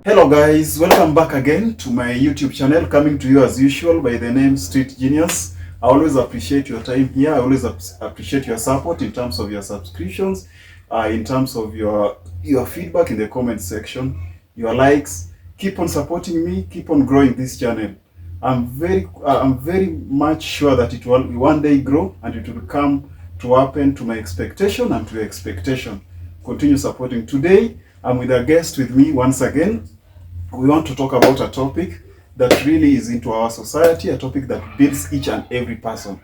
Hello guys, welcome back again to my YouTube channel, coming to you as usual by the name Street Genius. I always appreciate your time here. I always appreciate your support in terms of your subscriptions, in terms of your feedback in the comment section, your likes. Keep on supporting me, keep on growing this channel. I'm very much sure that it will one day grow and it will come to happen to my expectation and to your expectation. Continue supporting. Today, I'm with a guest with me once again. We want to talk about a topic that really is into our society, a topic that builds each and every person.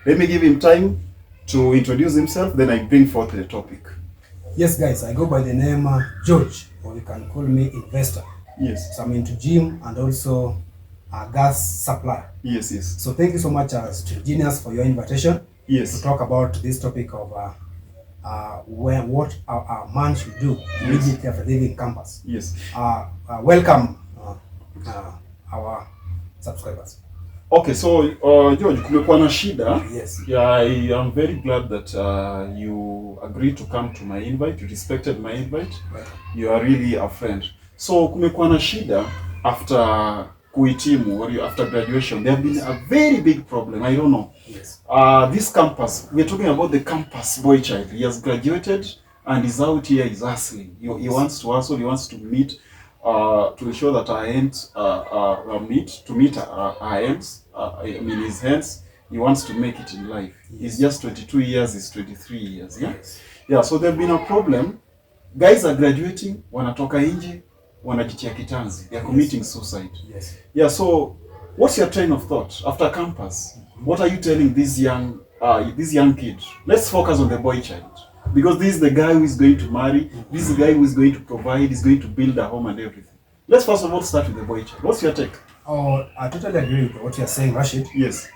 Let me give him time to introduce himself, then I bring forth the topic. Yes, guys, I go by the name George, or you can call me Investor. Yes. So I'm into gym and also a gas supplier. Yes, yes. So thank you so much, Street Genius, for your invitation. Yes. To talk about this topic of what a man should do immediately after leaving campus. Yes. Welcome our subscribers. Okay, so George, kumekuwa na shida. Yes. Yeah, I am very glad that you agreed to come to my invite. You respected my invite. Welcome. You are really a friend. So kumekuwa na shida after kuhitimu or after graduation. There have been a very big problem. I don't know. Yes. This campus, we're talking about the campus boy child. He has graduated and is out here, he's hustling. He wants to hustle, he wants to meet, to ensure that our ends meet our ends, his hands. He wants to make it in life. Yes. He's just 22 years, he's 23 years, yeah? Yes. Yeah, so there's been a problem. Guys are graduating, wanatoka nje, wanajitia kitanzi. They're committing suicide. Yes. Yeah, so what's your train of thought after campus? What are you telling this young kid? Let's focus on the boy child, because this is the guy who is going to marry. This is the guy who is going to provide. Is going to build a home and everything. Let's first of all start with the boy child. What's your take? Oh, I totally agree with what you're saying, Rashid. Yes.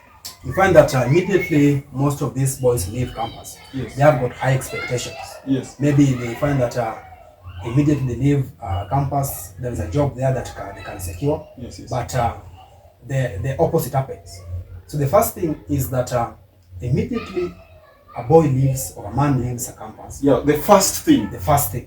You find that immediately most of these boys leave campus. Yes. They have got high expectations. Yes. Maybe they find that immediately they leave campus, there is a job there that they can secure. Yes. Yes. But the opposite happens. So the first thing is that immediately a boy leaves or a man leaves a campus. Yeah. The first thing.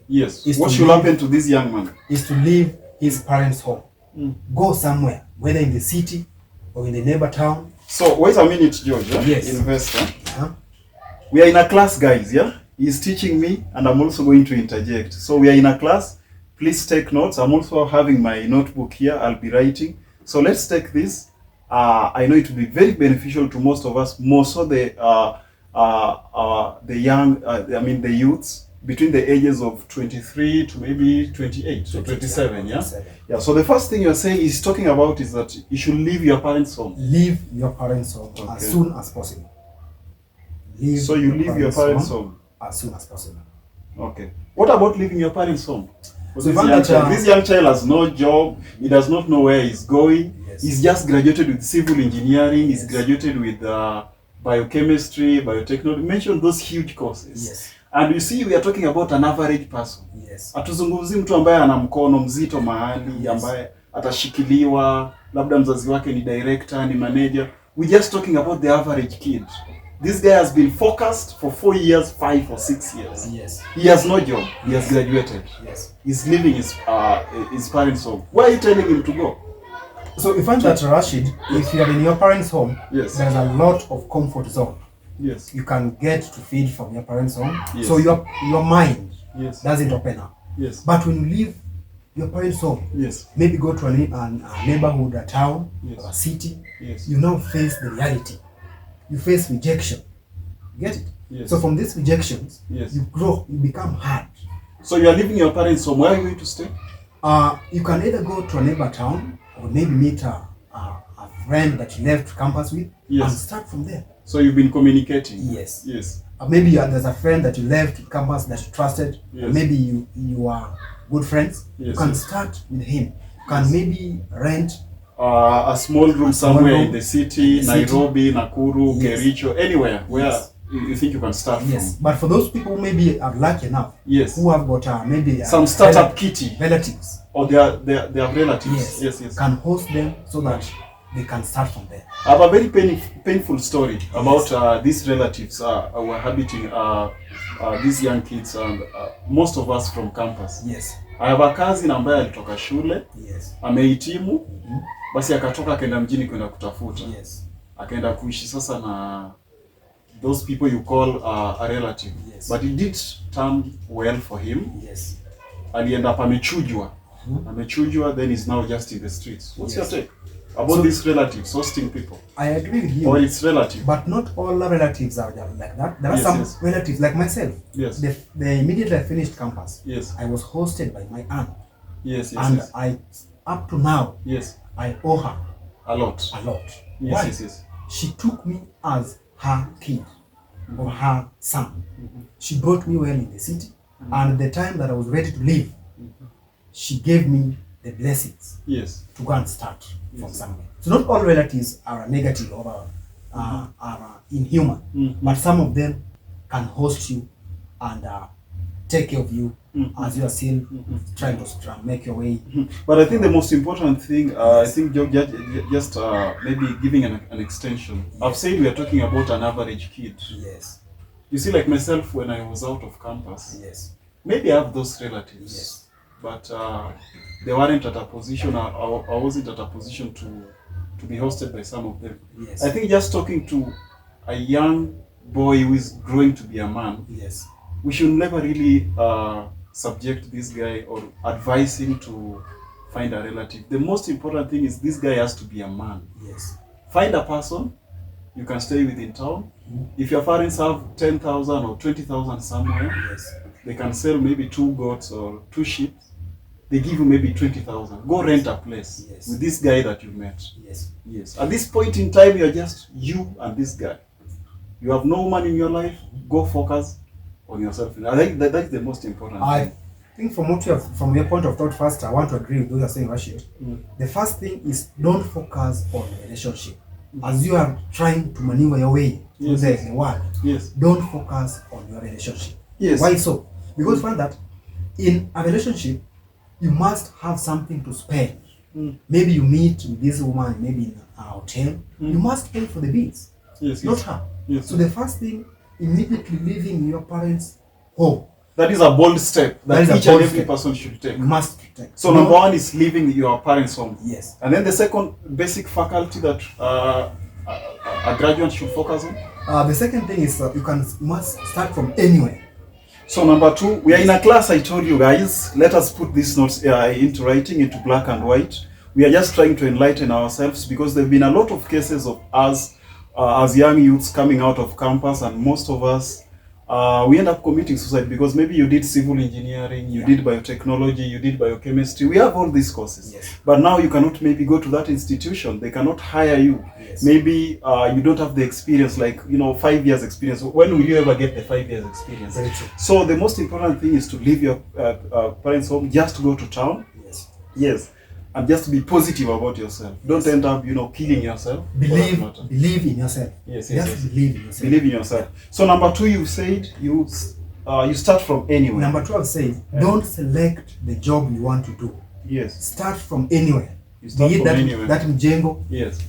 Yes. Is What to should leave- happen to this young man? Is to leave his parents' home. Mm. Go somewhere, whether in the city or in the neighbor town. So wait a minute, George. Yeah? Yes. Investor. Uh-huh. We are in a class, guys. Yeah. He's teaching me, and I'm also going to interject. So we are in a class. Please take notes. I'm also having my notebook here. I'll be writing. So let's take this. I know it will be very beneficial to most of us, more so the young, the youths between the ages of 23 to maybe 28 or 27, yeah? 27. Yeah, so the first thing you're saying is talking about is that you should leave your parents' home. Leave your parents' home as soon as possible. So you leave your parents' home as soon as possible. Okay. What about leaving your parents' home? So This young child has no job. He does not know where he's going. Yes. He's just graduated with civil engineering. He's Yes. graduated with biochemistry, biotechnology. Mention those huge courses. Yes. And you see, we are talking about an average person. Yes. Hatuzungumzi mtu ambaye ana mkono mzito mahali, Yes. ambaye atashikiliwa, labda mzazi wake ni director, ni manager. We're just talking about the average kid. This guy has been focused for 4 years, 5 or 6 years. Yes. He has no job. He has graduated. Yes. He's leaving his parents' home. Where are you telling him to go? So you find that, Rashid, if you are in your parents' home, Yes. there's a lot of comfort zone. Yes. You can get to feed from your parents' home. Yes. So your mind Yes. doesn't open up. Yes. But when you leave your parents' home, Yes. maybe go to a neighborhood, a town, Yes. or a city, Yes. you now face the reality. You face rejection. You get it? Yes. So from these rejections, Yes. you grow, you become hard. So you are leaving your parents' home. Where are you going to stay? You can either go to a neighbor town or maybe meet a friend that you left campus with. Yes. And start from there. So you've been communicating. Yes. Yes. Maybe there's a friend that you left campus that you trusted. Yes. Maybe you are good friends. Yes, You can yes. start with him. You can maybe rent. A small room somewhere in the city, In the city. Nairobi, Nakuru, Yes. Kericho, anywhere where Yes. you think you can start Yes. from. But for those people who maybe are lucky enough, Yes. who have got maybe Some startup kitty relatives, or their relatives. yes, Yes. can host them so that they can start from there. I have a very painful story about these relatives who are habiting these young kids and most of us from campus. Yes. I have a cousin ambaye alitoka shule, Yes. amehitimu, basi akatoka akaenda mjini kwenda kutafuta. Yes. Akaenda kuishi sasa na those people you call a relative. Yes. But it did turn well for him. Yes. Alienda hapa amechujwa. Amechujwa, then is now just in the streets. What's your Yes. take about these relatives hosting people? I agree with you. Or its relative? But not all relatives are like that. There are Yes, some yes. relatives like myself. Yes. The immediately I finished campus, Yes. I was hosted by my aunt. Yes, yes, And yes. I, up to now, Yes. I owe her A lot. a lot. Yes, Why? yes, yes. She took me as her kid or her son. She brought me well in the city, and the time that I was ready to leave, she gave me the blessings Yes. to go and start from somewhere. So not all relatives are negative or are inhuman, but some of them can host you and take care of you as you are still trying to make your way. But I think the most important thing, I think just maybe giving an extension. I've said we are talking about an average kid. Yes. You see, like myself, when I was out of campus, Yes. maybe I have those relatives, Yes. but they weren't at a position, I wasn't at a position to be hosted by some of them. Yes. I think just talking to a young boy who is growing to be a man, Yes. we should never really subject this guy or advise him to find a relative. The most important thing is this guy has to be a man. Yes. Find a person you can stay with in town. If your parents have 10,000 or 20,000 somewhere, Yes. they can sell maybe 2 goats or 2 sheep. They give you maybe 20,000. Go rent a place Yes. with this guy that you met. Yes. Yes. At this point in time, you're just you and this guy. You have no woman in your life. Go focus on yourself. I think that's the most important I thing. think from your point of thought first, I want to agree with those who are saying, Rashid. The first thing is don't focus on the relationship. As you are trying to maneuver your way through Yes, yes. the world, Yes. don't focus on your relationship. Yes. Why so? Because find that in a relationship, you must have something to spend. Maybe you meet with this woman, maybe in a hotel. You must pay for the bills, Yes. not Yes. her. Yes. So the first thing, immediately leaving your parents' home, That is a bold step That that is a each and bold every step. person should take. you must take. So number one is leaving your parents' home. Yes. And then the second basic faculty that a graduate should focus on. The second thing is you must start from anywhere. So number two, we are in a class. I told you guys, let us put these notes into writing, into black and white. We are just trying to enlighten ourselves because there have been a lot of cases of us as young youths coming out of campus, and most of us we end up committing suicide because maybe you did civil engineering, you did biotechnology, you did biochemistry. We have all these courses. Yes. But now you cannot maybe go to that institution. They cannot hire you. Yes. Maybe you don't have the experience, like 5 years experience. When will you ever get the 5 years experience? Very true. So the most important thing is to leave your parents' home, just go to town. Yes. Yes. And just be positive about yourself. Don't end up, killing yourself. Believe in yourself. Yes, Just believe in yourself. Believe in yourself. So number two, you said you start from anywhere. Number 12 says, don't select the job you want to do. Yes. Start from anywhere. You start Be it from that, anywhere. that mjengo, Yes.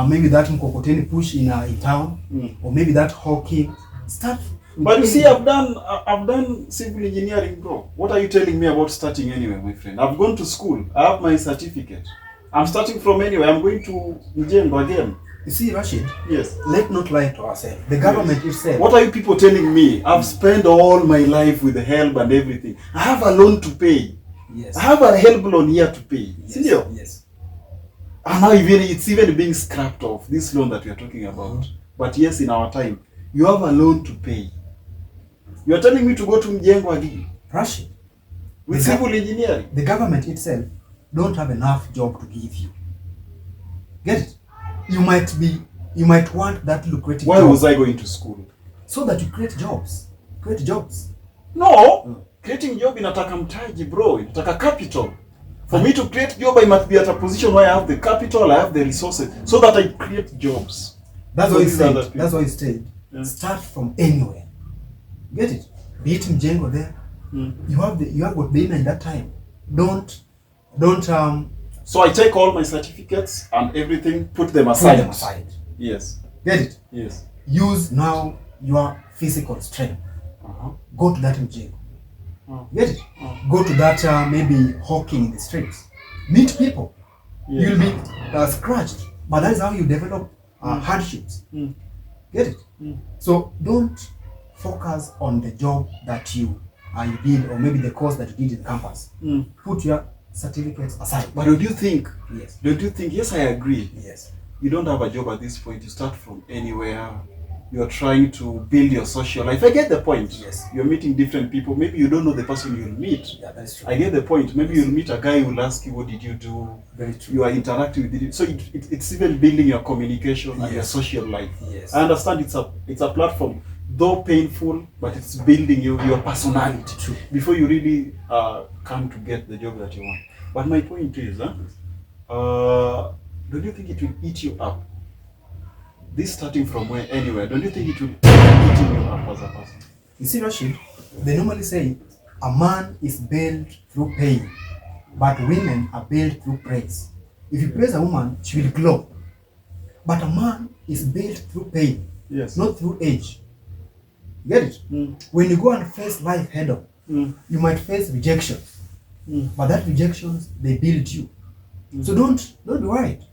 maybe that mkokoteni push in town, or maybe that hawking. Start. But you see, I've done civil engineering, bro. What are you telling me about starting anywhere, my friend? I've gone to school. I have my certificate. I'm starting from anywhere. I'm going to Mjengo again. You see, Rashid, Yes. let's not lie to ourselves. The government itself. What are you people telling me? I've spent all my life with the help and everything. I have a loan to pay. Yes. I have a help loan here to pay. Yes. See you? Yes. And now it's even being scrapped off, this loan that we are talking about. But yes, in our time, you have a loan to pay. You are telling me to go to Mjengo again Rashid, with civil engineering. the government itself don't have enough job to give you. Get it? You might want that lucrative Why job was I going to school? so that you create jobs. Create jobs. No, creating job inataka mtaji, bro. Inataka capital. For me to create job, I must be at a position where I have the capital, I have the resources, so that I create jobs. That's So why he these are the said. people. That's why he said. Yeah. Start from anywhere. Get it? Be it mjengo there. You have what been in that time. Don't So I take all my certificates and everything, put them put aside. them aside. Yes. Get it? Yes. Use now your physical strength. Go to that mjengo. Get it? Go to that maybe hawking in the streets. Meet people. Yes. You'll be scratched. But that is how you develop hardships. Get it? So don't focus on the job that you did, or maybe the course that you did in campus. Put your certificates aside. But don't you think? Yes. Don't you think? Yes, I agree. Yes. You don't have a job at this point. You start from anywhere. You're trying to build your social life. I get the point. Yes. You're meeting different people. Maybe you don't know the person you'll meet. Yeah, that's true. I get the point. Maybe you'll meet a guy who will ask you, what did you do? Very true. You are interacting with it. So it's even building your communication and your Yes. social life. Yes. I understand it's a platform, though painful, but it's building your personality. True. Before you really come to get the job that you want. But my point is, don't you think it will eat you up? This starting from where, anywhere, don't you think it will eat you up as a person? You see, Rashid, they normally say a man is built through pain, but women are built through praise. If you praise a woman, she will glow. But a man is built through pain, Yes. not through age. Get it? When you go and face life head on, you might face rejection. But that rejections, they build you. So don't be worried.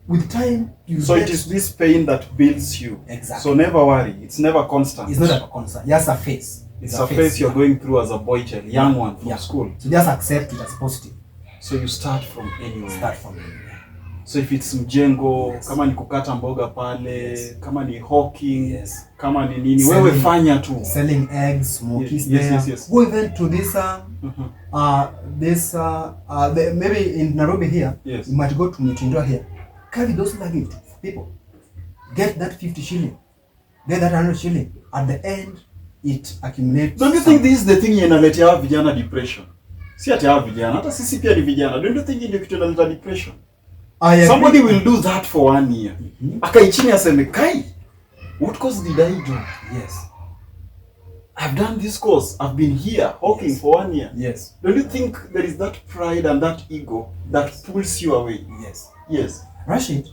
With time, you So get, it is this pain that builds you. Exactly. So never worry. It's never constant. it's not a concern. Just a phase. It's a phase you're going through as a boy child, young one from school. So just accept it as positive. So you start from anywhere. Start from there. So if it's mjengo, Yes. kama ni kukata mboga pale, Yes. kama ni hawking, Yes. kama ni nini, Selling- wewe fanya tu. Selling eggs, smokies Yes, there. yes, yes. Go even to this maybe in Nairobi here. Yes. You might go to Mitindo here. Carry those luggage for people. Get that 50 shilling. Get that 100 shilling. At the end, it accumulates. Don't you think this is the thing inaletea hawa vijana depression? Si ati hawa vijana, hata sisi pia ni vijana. Don't you think ndio kitu inaleta depression? I agree. Somebody will do that for 1 year. Akai chini aseme, "Kai, what course did I do? Yes. I've done this course. I've been here hawking Yes. for 1 year." Yes. Don't you think there is that pride and that ego that pulls you away? Yes. Yes. Rashid,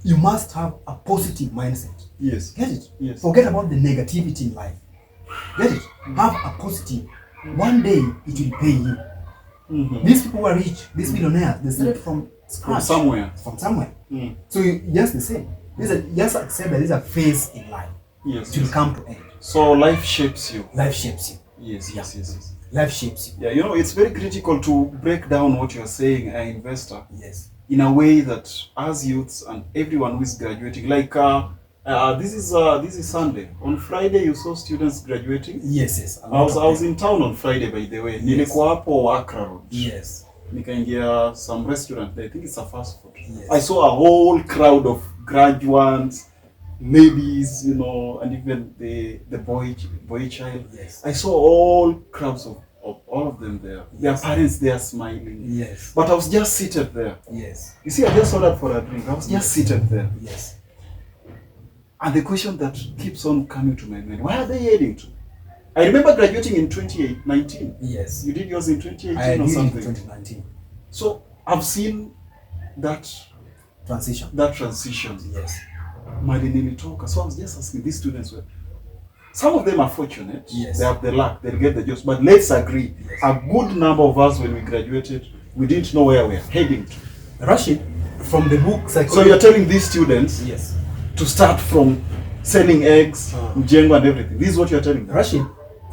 you must have a positive mindset. Yes. Get it? Yes. Forget about the negativity in life. Get it? Have a positive. One day it will pay you. These people who are rich, these millionaires, they started from scratch. somewhere. From somewhere. So just the same. Just accept that there's a phase in life. Yes. It will come to end. So life shapes you. Life shapes you. Yes, yes, yes, yes. Life shapes you. Yeah, you know, it's very critical to break down what you're saying, an investor, Yes. in a way that as youths and everyone who is graduating, like this is Sunday. On Friday, you saw students graduating. Yes, yes. I was in town on Friday, by the way. Nilikuwa hapo Accra Road. Yes. Nikaingia some restaurant there. I think it's a fast food. Yes. I saw a whole crowd of graduates, ladies, you know, and even the boy child. Yes. I saw all crowds of all of them there. Their Yes. parents there smiling. Yes. But I was just seated there. Yes. You see, I just ordered for a drink. I was just seated there. Yes. And the question that keeps on coming to my mind, where are they heading to? I remember graduating in 2019. Yes. You did yours in 2018 I or did in something. 2019. So I've seen that Transition. transition. Yes. Mali nilitoka. So I was just asking these students, some of them are fortunate. Yes. They have the luck. They'll get the jobs. But let's agree, Yes. a good number of us when we graduated, we didn't know where we were heading to. Rashid, from the book So Psychology. you're telling these students Yes. to start from selling eggs, mjengo and everything. This is what you're telling them. Rashid,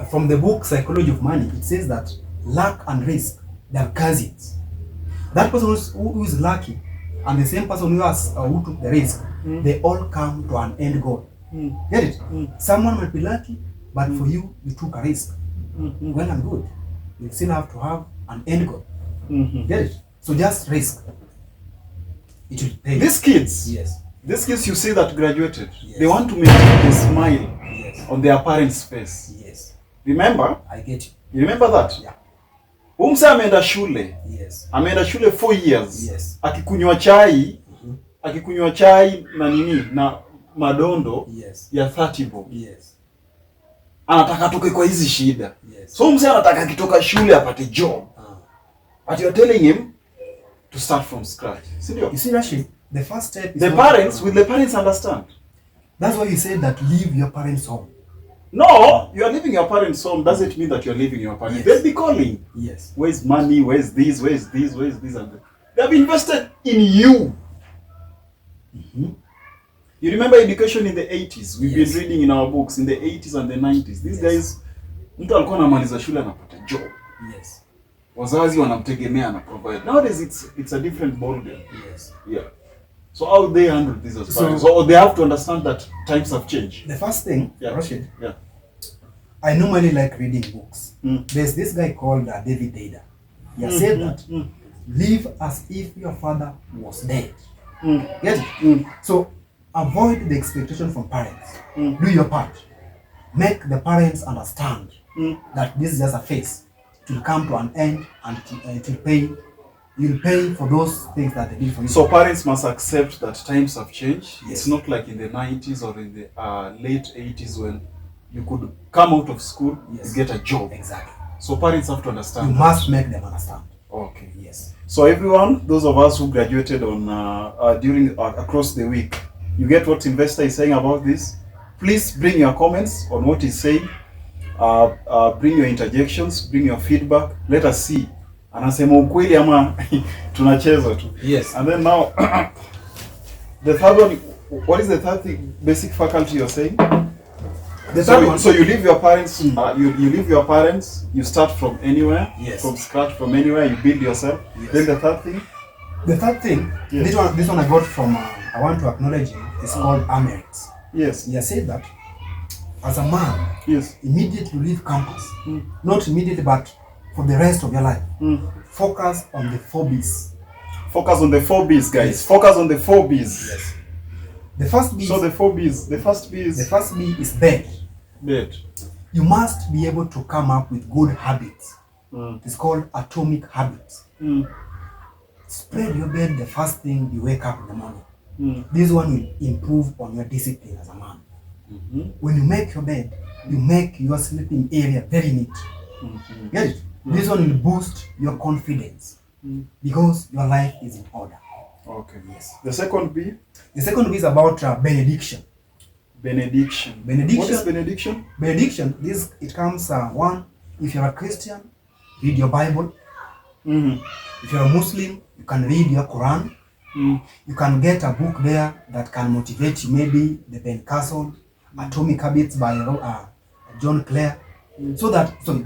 from the book Psychology of Money, it says that luck and risk, they are cousins. That person who is lucky and the same person who took the risk, they all come to an end goal. Get it? Someone might be lucky, but for you took a risk. Well and good. You still have to have an end goal. Get it? So just risk. It will pay. These kids, Yes. these kids you see that graduated, Yes. they want to maintain a smile Yes. on their parents' face. Yes. Remember? I get you. You remember that? Yeah. Umse ameenda shule. Yes. Ameenda shule 4 years. Yes. Akikunywa chai, akikunywa chai na nini na madondo Yes. ya 30 bob. Yes. Anataka toke kwa hizi shida. Yes. So umse anataka akitoka shule apate job. But you're telling him to start from scratch. Sindio? You see, Rashid, the first step is The not- parents, will the parents understand? That's why you said that leave your parents home. No, you are leaving your parents' home doesn't mean that you are leaving your parents. Yes. They'll be calling. Yes. Where's money? Where's this? Where's this? Where's this? And that. They have invested in you. You remember education in the 80s? We've Yes. been reading in our books in the 80s and the 90s. These guys, mtu alikuwa anamaliza shule anapata job. Yes. Wazazi wanamtegemea na provide. Nowadays it's a different ballgame. Yes. Yeah. So how they handle this as So- parents? So they have to understand that times have changed. The first thing, Yeah. Rashid, Yeah. I normally like reading books. Mm. There's this guy called David Dada. He has said that live as if your father was dead. Get it? So avoid the expectation from parents. Do your part. Make the parents understand that this is just a phase. It will come to an end, and it will pay. You'll pay for those things that they did for you. So parents must accept that times have changed. Yes. It's not like in the 90s or in the late 80s when you could come out of school, Yes. you get a job. Exactly. So parents have to You understand. that. must make them understand. Okay. Yes. So everyone, those of us who graduated on during across the week, you get what Investor is saying about this. Please bring your comments on what he's saying. Bring your interjections, bring your feedback. Let us see. Anasema ukweli ama tunacheza tu. Yes. And then now, the third one. What is the third thing, basic faculty you're saying? The So, third one. so you leave your parents. You leave your parents. You start from anywhere. Yes. From scratch, from anywhere. You build yourself. Yes. Then the third thing. The third thing, Yes. this one I got from, I want to acknowledge him, it's called Amerix. Yes. He has said that as a man, Yes. immediately leave campus, not immediately, but for the rest of your life, focus on the 4 B's. Focus on the 4 B's, guys. Yes. Focus on the 4 B's. Yes. The first B, So the 4 B's. The first B the is first B is bed. bed. You must be able to come up with good habits. It's called atomic habits. Spread your bed the first thing you wake up in the morning. This one will improve on your discipline as a man. When you make your bed, you make your sleeping area very neat. Get it? This one will boost your confidence because your life is in order. Okay. Yes. The second B. The second is about benediction. Benediction. Benediction. What is benediction? Benediction, it comes one, if you're a Christian, read your Bible. If you're a Muslim, you can read your Quran. You can get a book there that can motivate you, maybe the Ben Carson, Atomic Habits by John Clare.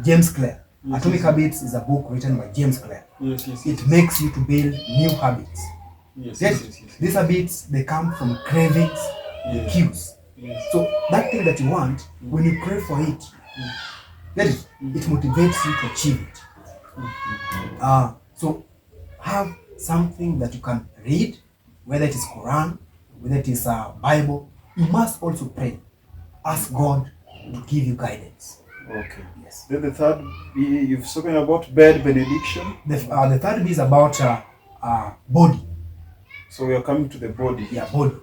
James Clear. Atomic Habits is a book written by James Clear. Yes, yes, It makes you to build new habits. yes, Yes, yes, yes, yes. these habits, they come from cravings, Yes. cues. Yes. So that thing that you want, when you crave for it, get it? It motivates you to achieve it. So have something that you can read, whether it is Quran, whether it is Bible. You must also pray. Ask God to give you guidance. Okay. Yes. Then the third B, you've spoken about bed benediction. The third B is about body. So we are coming to the body. Yeah, body.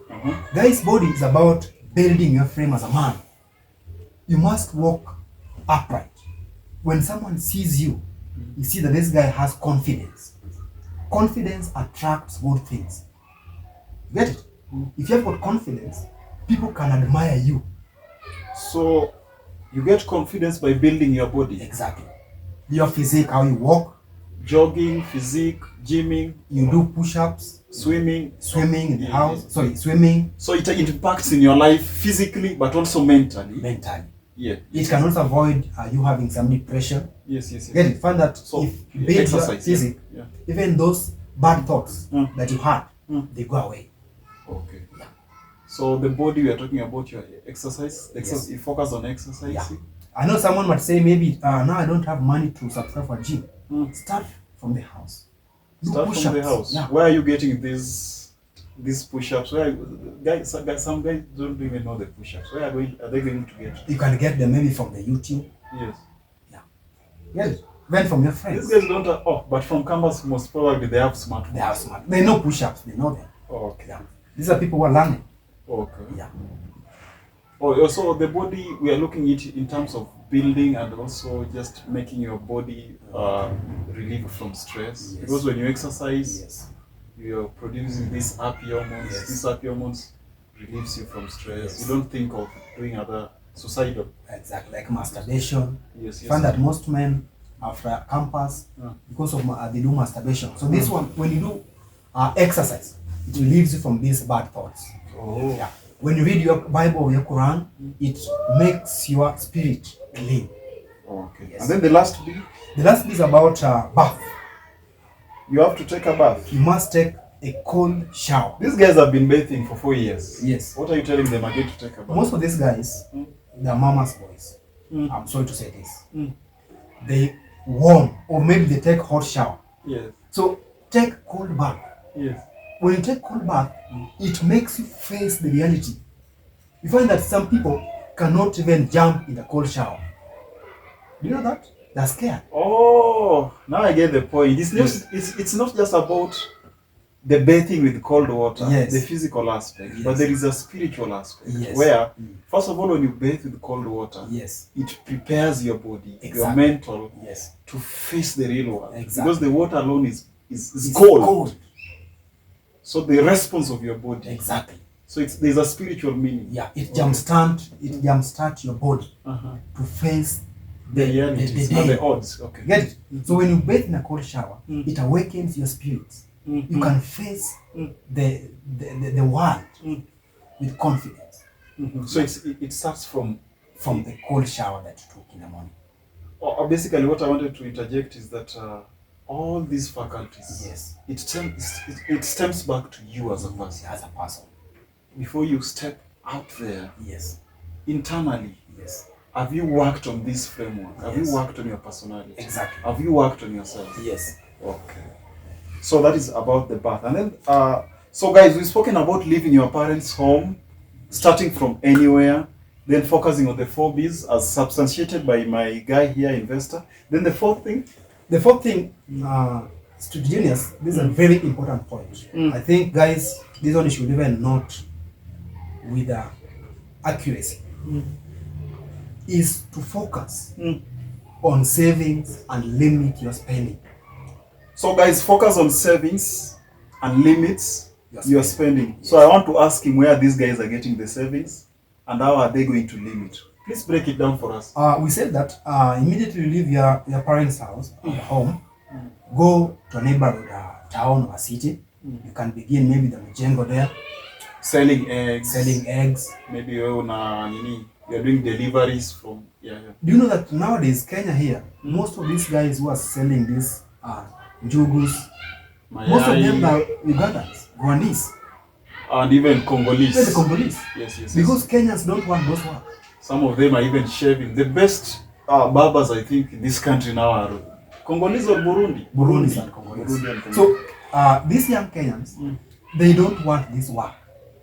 Guys, body is about building your frame as a man. You must walk upright. When someone sees you, you see that this guy has confidence. Confidence attracts good things. You get it? If you have got confidence, people can admire you. So you get confidence by building your body. Exactly. Your physique, how you walk, Jogging, physique, gymming, you do push-ups, swimming. swimming in the house. Sorry, swimming So it impacts in your life physically, but also mentally. mentally. Yeah. It can also avoid you having some depression. Yes, yes, yes. Get it? Find that So if you build your exercise, physique, yeah. even those bad thoughts that you had, they go away. Okay. So the body we are talking about your exercise. Yes. You focus on exercise. Yeah. I know someone might say maybe now I don't have money to subscribe for a gym. Start from the house. Do Start from the push-ups. house. Yeah. Where are you getting these push-ups? Some guys don't even know the push-ups. Where are they going to get? You can get them maybe from the YouTube. Yes. Get it? Even from your These friends. guys don't have, but from campus most probably they have smartphones. They are smart. They know push-ups. They know them. Okay. Yeah. These are people who are learning. Okay. Yeah. Also the body we are looking at it in terms of building and also just making your body relieved from stress. Yes. Because when you exercise, Yes. you're producing these happy hormones. Yes. These happy hormones relieves you from stress. Yes. You don't think of doing other suicidal. Exactly, like masturbation. Yes, You find that most men after campus, because of they do masturbation. So this one, when you do exercise, it relieves you from these bad thoughts. Oh. Yeah. When you read your Bible or your Quran, it makes your spirit clean. Okay. Yes. And then the last bit, The last bit is about bath. you have to take a bath. You must take a cold shower. These guys have been bathing for 4 years. Yes. What are you telling them again to take a bath? Most of these guys, they're mama's boys. I'm sorry to say this. They warm, or maybe they take hot shower. Yes. So take cold bath. Yes. When you take cold bath, it makes you face the reality. You find that some people cannot even jump in the cold shower. Do you know that? They're scared. Oh, now I get the point. It's not just about the bathing with cold water, Yes. the physical aspect, Yes. but there is a spiritual aspect Yes. where, first of all, when you bathe with cold water, Yes. it prepares your body, your Exactly. mental, Yes. to face the real world. Exactly. Because the water alone is It's cold. So the response of your body. Exactly. So there's a spiritual meaning. Yeah. It jumpstart your body to face The realities, the not day. the odds. Okay. Get it? So when you bathe in a cold shower, it awakens your spirit. You can face the world with confidence So it starts from from the cold shower that you took in the morning. basically what I wanted to interject is that all these faculties, Yes. it stems back to you as a person. As a person. Before you step out there, Yes. internally, Yes. have you worked on this framework? Have Yes. you worked on your personality? Exactly. Have you worked on yourself? Yes. Okay. So that is about the bath. And then, so guys, we've spoken about leaving your parents' home, starting from anywhere, then focusing on the 4 Bs as substantiated by my guy here, investor. Then the fourth thing, The fourth thing, Street Genius, this is a very important point. I think, guys, this one you should even note with accuracy, is to focus on savings and limit your spending. so guys, focus on savings and limits Your your spending. So I want to ask him where these guys are getting the savings and how are they going to limit. Please break it down for us. We said that immediately you leave your parents' house, or home, go to a neighborhood town or city. You can begin maybe the Mjengo there, Selling eggs. selling eggs. Maybe you're doing deliveries from Do you know that nowadays, Kenya here, most of these guys who are selling these njugus, most of them are Ugandans, Rwandese, and even Congolese. even the Congolese. Yes. Because Kenyans don't want those work. Some of them are even shaving. The best barbers, I think, in this country now are Congolese or Burundi. Burundis and Congolese. Burundi and Congolese. So these young Kenyans, they don't want this work.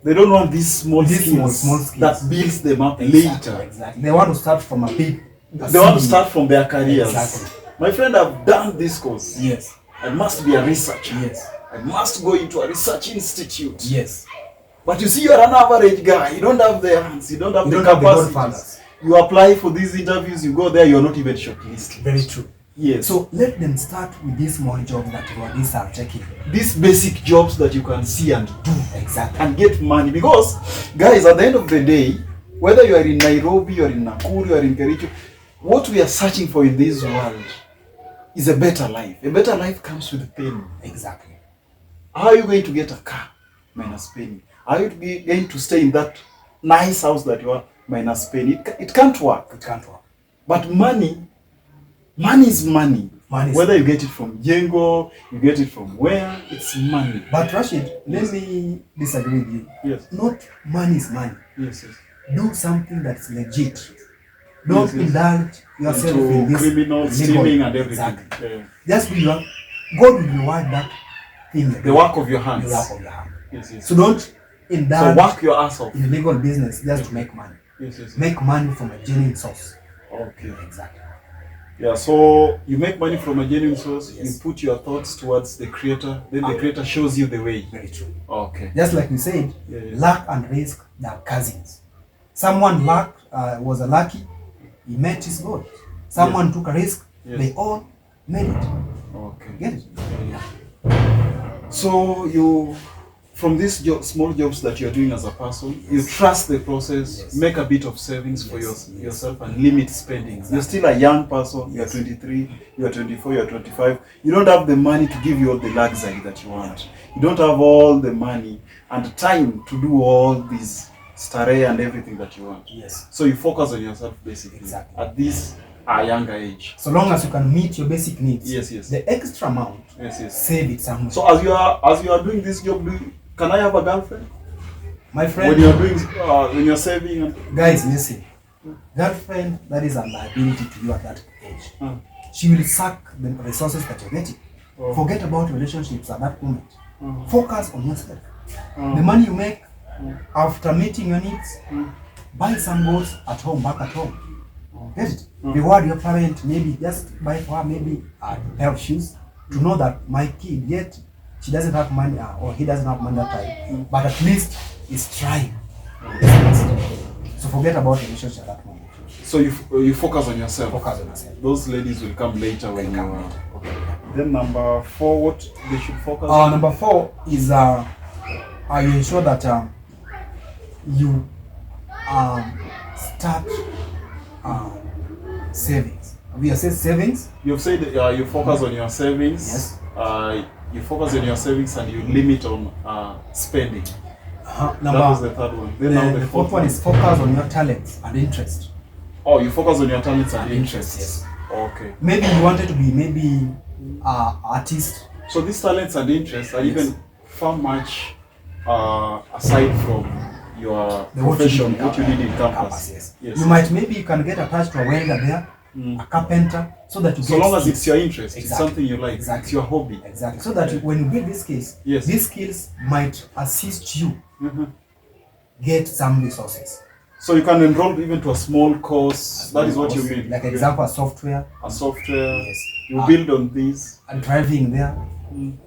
They don't want these small These skills, small skills that builds them up Exactly, later. exactly. They want to start from a big. They want to start from their careers. Exactly. My friend, I've done this course. Yes. I must be a researcher. Yes. I must go into a research institute. Yes. But you see, you're an average guy. You don't have the hands. You don't have the capacity. godfathers. You apply for these interviews. You go there. You're not even shortlisted. Very true. Yes. So let them start with these small jobs that Rwandese are taking. These basic jobs that you can see and do Exactly. and get money. Because, guys, at the end of the day, whether you are in Nairobi or in Nakuru or in Kericho, what we are searching for in this world is a better life. A better life comes with pain. Exactly. How are you going to get a car? Minus pain. How are you going to stay in that nice house that you are? Minus pain. It can't work. It can't work. But money is money. Whether you get it from Jengo, you get it from where, it's money. But Rashid, let me disagree with you. Yes. Not money is money. Yes. Do something that's legit. Don't indulge yourself Into in this criminal, illegal- stealing and everything. Exactly. Yeah. Just do your God will reward that thing. The work of your hands. The work of your hand. Yes. So don't So indulge work your ass off. in illegal business just to make money. Yes. Make money from a genuine source. Okay. Exactly. Yeah, so you make money from a genuine source, Yes. you put your thoughts towards the creator, then the creator shows you the way. Very true. Okay. Just like we said, Yeah. luck and risk, they are cousins. Someone was a lucky, he met his God. Someone took a risk, Yes. they all made it. Okay. Get it? So you from these small jobs that you're doing as a person, you trust the process, make a bit of savings for yourself and limit spending. You're still a young person, you're 23, you're 24, you're 25. You don't have the money to give you all the luxury that you want. You don't have all the money and time to do all these starehe and everything that you want. Yes. So you focus on yourself basically at this younger age. So long as you can meet your basic needs. Yes, yes. The extra amount, save it somewhere. So as you are doing this job, can I have a girlfriend? My friend, when you're doing when you're saving, guys, listen. Girlfriend, that is a liability to you at that age. She will suck the resources that you're getting. Forget about relationships at that moment. Focus on yourself. The money you make after meeting your needs, buy some goods at home, back at home. Get it? Reward your parent, maybe just buy for her maybe a pair of shoes to know that my kid, yet she doesn't have money or he doesn't have money that time, but at least he's trying. So forget about the relationship at that moment. So you focus on yourself. Focus on yourself. Those ladies will come later when you are. Okay. Then number 4, what they should focus on? Number 4 is you ensure that you start savings. We have said savings. You've said you focus on your savings. Yes. You focus on your savings and you limit on spending. That was the third one. Then now the fourth one is focus on your talents and interest. Oh, you focus on your talents and interests. Yes. Okay. Maybe you wanted to be artist. So these talents and interests are even far much aside from your profession, what you did in campus. Yes. You can get attached to a welder there, a carpenter, so that you so long as it's your interest, it's something you like, it's your hobby. Exactly. So that when you build this skills, these skills might assist you get some resources. So you can enroll even to a small course. That is what you mean. Like example, a software. A software. Yes. You build on this. And driving there.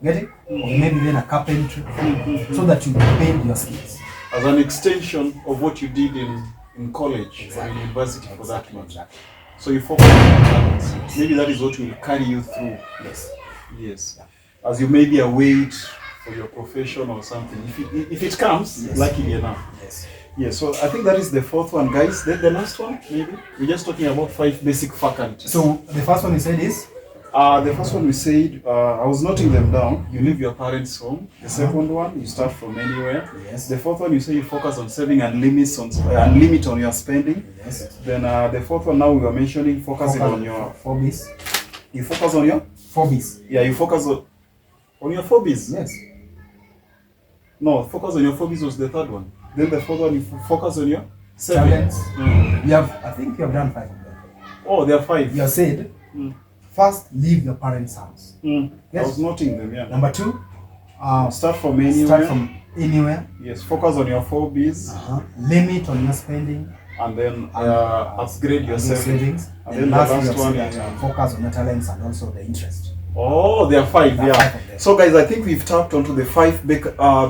Get it? Or maybe then a carpentry. So that you build your skills. As an extension of what you did in college or in university for that matter. So you focus on your talents. Maybe that is what will carry you through. Yes. As you may be await for your profession or something. If it comes, luckily enough. Yes, so I think that is the fourth one, guys. Then the last one, maybe? We're just talking about 5 basic faculties. So the first one you said is? The first one we said, I was noting them down. You leave your parents' home. The second one, you start from anywhere. Yes. The fourth one, you say you focus on saving and limit on your spending. Yes. Then the fourth one, now we were mentioning focusing on your hobbies. You focus on your hobbies. Yeah, you focus on your hobbies. Yes. No, focus on your hobbies was the third one. Then the fourth one, you focus on your talents. I think you have done 5 of them. Oh, there are 5. You have said, first, leave your parents' house. Yes. I was noting them, yeah. Number 2, start from anywhere. Start from anywhere. Yes, focus on your hobbies. Limit on your spending. And then upgrade your savings. And then the last one, focus on your talents and also the interest. Oh, there are 5, yeah. So guys, I think we've tapped onto the 5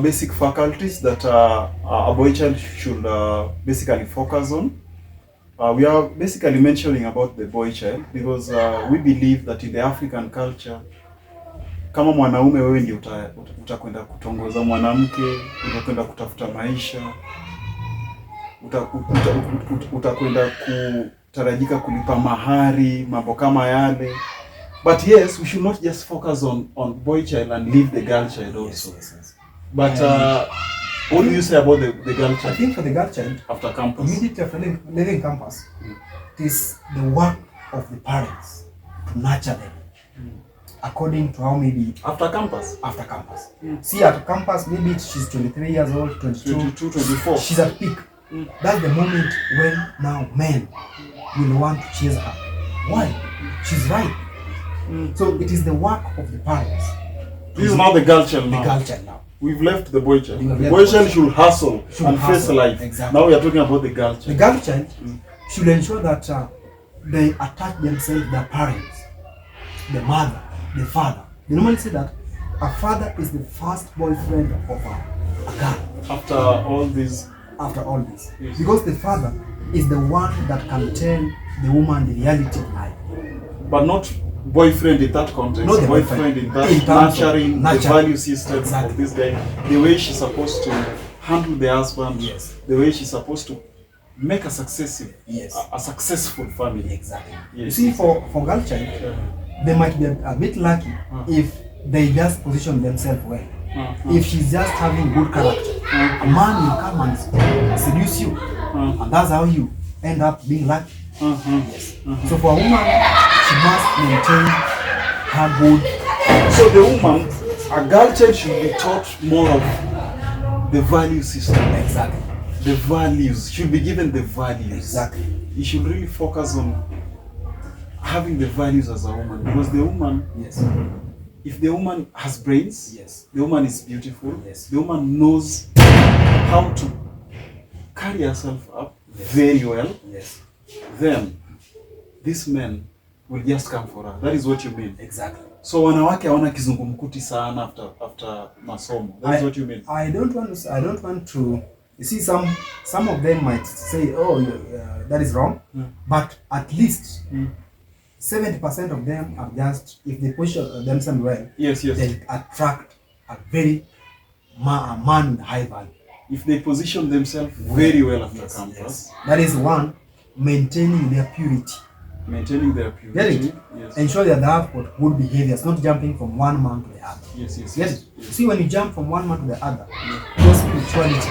basic faculties that a boy child should basically focus on. We are basically mentioning about the boy child because we believe that in the African culture, kama mwanaume wewe ndio utakwenda kutongoza mwanamke, utakwenda kutafuta maisha, utakwenda kutarajika kulipa mahari, mambo kama yale. But yes, we should not just focus on boy child and leave the girl child also. Yes. But what do you say about the girl child? I think for the girl child, after campus, immediately after leaving campus, it is the work of the parents to nurture them according to how maybe after campus. See, at campus, maybe she's 23 years old, 22, 24. She's at peak. That's the moment when now men will want to chase her. Why? She's right. So it is the work of the parents. This is now the girl child now. The girl child now. We've left the boy child. The boy child should hustle and face life. Exactly. Now we are talking about the girl child. The girl child should ensure that they attach themselves to their parents, the mother, the father. They normally say that a father is the first boyfriend of a girl. After all this. Yes. Because the father is the one that can tell the woman the reality of life. But not boyfriend in that context, Not the boyfriend in that in terms of nurturing the nurture. value system Exactly. of this guy, the way she's supposed to handle the husband, Yes. the way she's supposed to make a Yes. a successful family. Exactly. Yes. You see, for girl child, they might be a bit lucky if they just position themselves well. If she's just having good character, a man will come and seduce you, and that's how you end up being lucky. Yes. So for a woman, she must maintain her good. So the woman, a girl child should be taught more of the value system. Exactly. The values, should be given the values. Exactly. You should really focus on having the values as a woman, because the woman, Yes. if the woman has brains, Yes. the woman is beautiful, Yes. the woman knows how to carry herself up very well, Yes. then these men will just come for her. That is what you mean. Exactly. So wanawake hawana kizungumkuti sana after masomo. That is what you mean. I don't want to. You see, some of them might say, "Oh, that is wrong," but at least 70% of them are just, if they push themselves well, Yes. they attract a man with high value. If they position themselves very well after campus, Yes. That is one, maintaining their purity. maintaining their Get purity. it? Yes. Ensure that they have got good behaviors, not jumping from one man to the other. Yes. Get it? Yes. See, when you jump from one man to the other, your spirituality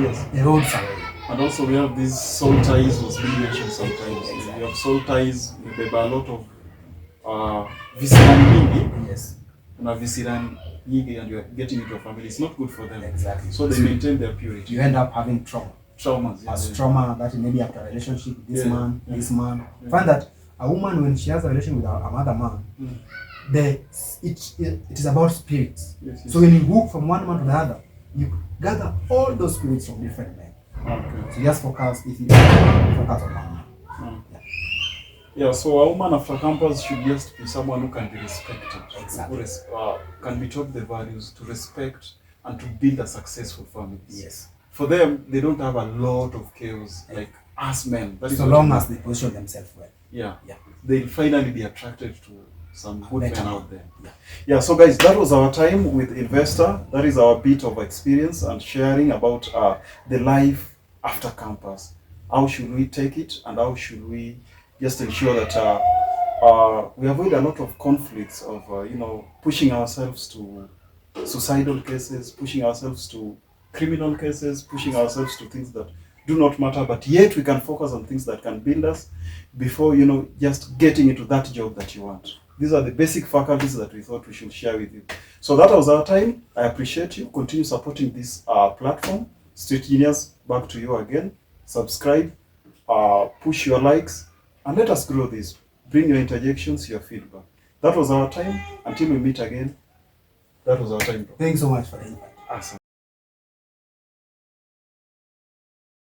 Yes. erodes away. And also we have these soul ties was being mentioned sometimes. Exactly. We have soul ties, there are a lot of visirani nyingi. Yes. Una visirani nyingi and you are getting into a family. It's not good for them. Exactly. So they maintain their purity. You end up having trauma. Traumas. As Yeah. trauma that maybe after a relationship with this Yeah. man, Yeah. this man. Find that a woman, when she has a relation with another man, it is about spirits. Yes. So when you move from one man to the other, you gather all those spirits from different men. Okay. So just focus, if you focus on one man. Yeah, so a woman after campus should just be someone who can be respected. Exactly. Who can be taught the values to respect and to build a successful family. Yes. For them, they don't have a lot of chaos like us men. That is So what long I mean. as they position themselves well. Yeah. Yeah. They'll finally be attracted to some good men Better. out there. Yeah. Yeah, so guys, that was our time with Investor. That is our bit of experience and sharing about the life after campus. How should we take it, and how should we just ensure that we avoid a lot of conflicts of, pushing ourselves to suicidal cases, pushing ourselves to criminal cases, pushing ourselves to things that do not matter, but yet we can focus on things that can build us before, just getting into that job that you want. These are the basic faculties that we thought we should share with you. So that was our time. I appreciate you. Continue supporting this platform. Street Genius, back to you again. Subscribe, push your likes, and let us grow this. Bring your interjections, your feedback. That was our time. Until we meet again, that was our time. Thanks so much for the invite. Awesome.